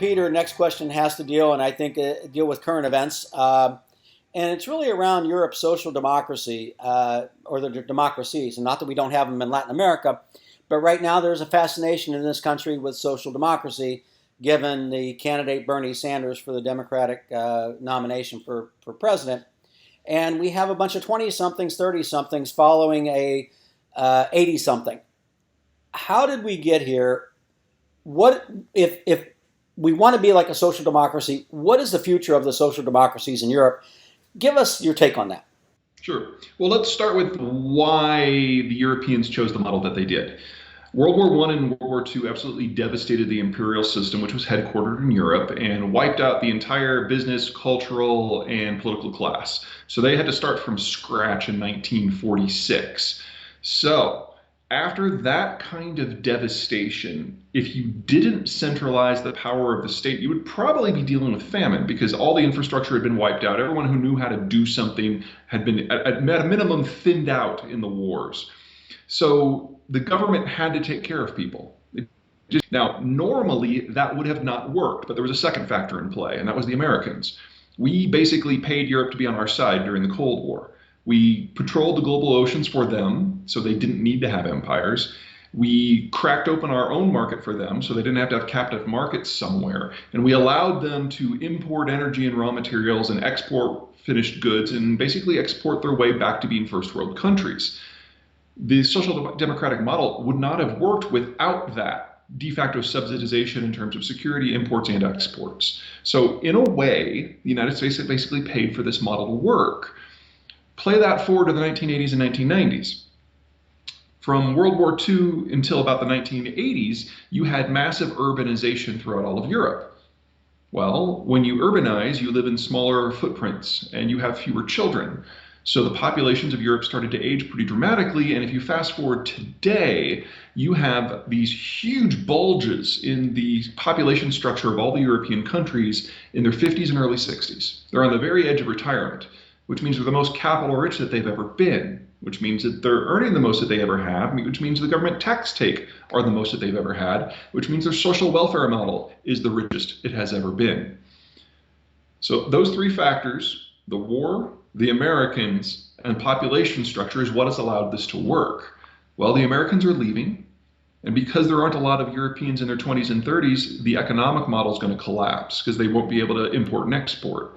Peter, next question has to deal, and I think deal with current events. And it's really around Europe's social democracy, or the democracies, and not that we don't have them in Latin America, but right now there's a fascination in this country with social democracy, given the candidate Bernie Sanders for the Democratic nomination for president. And we have a bunch of 20-somethings, 30-somethings following a 80-something. How did we get here? What if we want to be like a social democracy? What is the future of the social democracies in Europe? Give us your take on that. Sure. Well, let's start with why the Europeans chose the model that they did. World War I and World War II absolutely devastated the imperial system, which was headquartered in Europe, and wiped out the entire business, cultural, and political class. So they had to start from scratch in 1946. So after that kind of devastation, if you didn't centralize the power of the state, you would probably be dealing with famine, because all the infrastructure had been wiped out. Everyone who knew how to do something had been, at a minimum, thinned out in the wars. So the government had to take care of people. Now, normally that would have not worked, but there was a second factor in play, and that was the Americans. We basically paid Europe to be on our side during the Cold War. We patrolled the global oceans for them, so they didn't need to have empires. We cracked open our own market for them, so they didn't have to have captive markets somewhere. And we allowed them to import energy and raw materials and export finished goods and basically export their way back to being first world countries. The social democratic model would not have worked without that de facto subsidization in terms of security, imports, and exports. So in a way, the United States had basically paid for this model to work. Play that forward to the 1980s and 1990s. From World War II until about the 1980s, you had massive urbanization throughout all of Europe. Well, when you urbanize, you live in smaller footprints and you have fewer children. So the populations of Europe started to age pretty dramatically, and if you fast forward today, you have these huge bulges in the population structure of all the European countries in their 50s and early 60s. They're on the very edge of retirement, which means they're the most capital rich that they've ever been, which means that they're earning the most that they ever have, which means the government tax take are the most that they've ever had, which means their social welfare model is the richest it has ever been. So those three factors, the war, the Americans, and population structure, is what has allowed this to work. Well, the Americans are leaving, and because there aren't a lot of Europeans in their 20s and 30s, the economic model is going to collapse because they won't be able to import and export.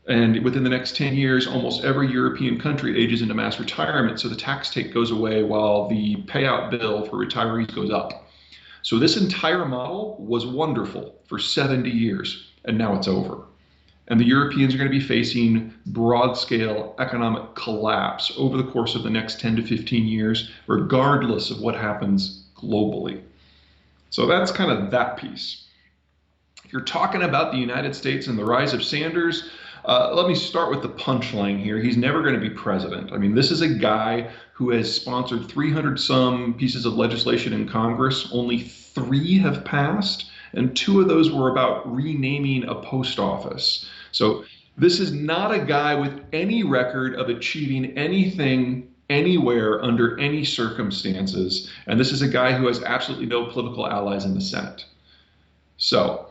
And within the next 10 years, almost every European country ages into mass retirement, so the tax take goes away while the payout bill for retirees goes up. So this entire model was wonderful for 70 years, and now it's over. And the Europeans are going to be facing broad-scale economic collapse over the course of the next 10 to 15 years, regardless of what happens globally. So that's kind of that piece. If you're talking about the United States and the rise of Sanders, let me start with the punchline here. He's never going to be president. I mean, this is a guy who has sponsored 300-some pieces of legislation in Congress. Only 3 have passed, and 2 of those were about renaming a post office. So this is not a guy with any record of achieving anything anywhere under any circumstances. And this is a guy who has absolutely no political allies in the Senate. So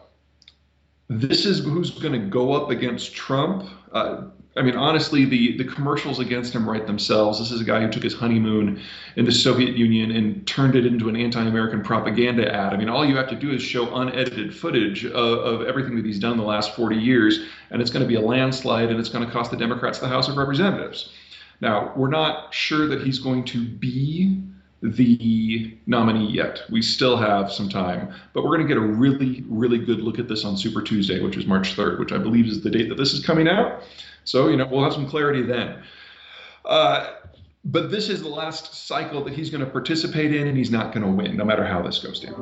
this is who's going to go up against Trump. I mean, honestly, the commercials against him write themselves. This is a guy who took his honeymoon in the Soviet Union and turned it into an anti-American propaganda ad. I mean, all you have to do is show unedited footage of everything that he's done the last 40 years, and it's going to be a landslide, and it's going to cost the Democrats the House of Representatives. Now, we're not sure that he's going to be the nominee yet. We still have some time, but we're going to get a really, really good look at this on Super Tuesday, which is March 3rd, which I believe is the date that this is coming out. So, we'll have some clarity then. But this is the last cycle that he's going to participate in, and he's not going to win, no matter how this goes down.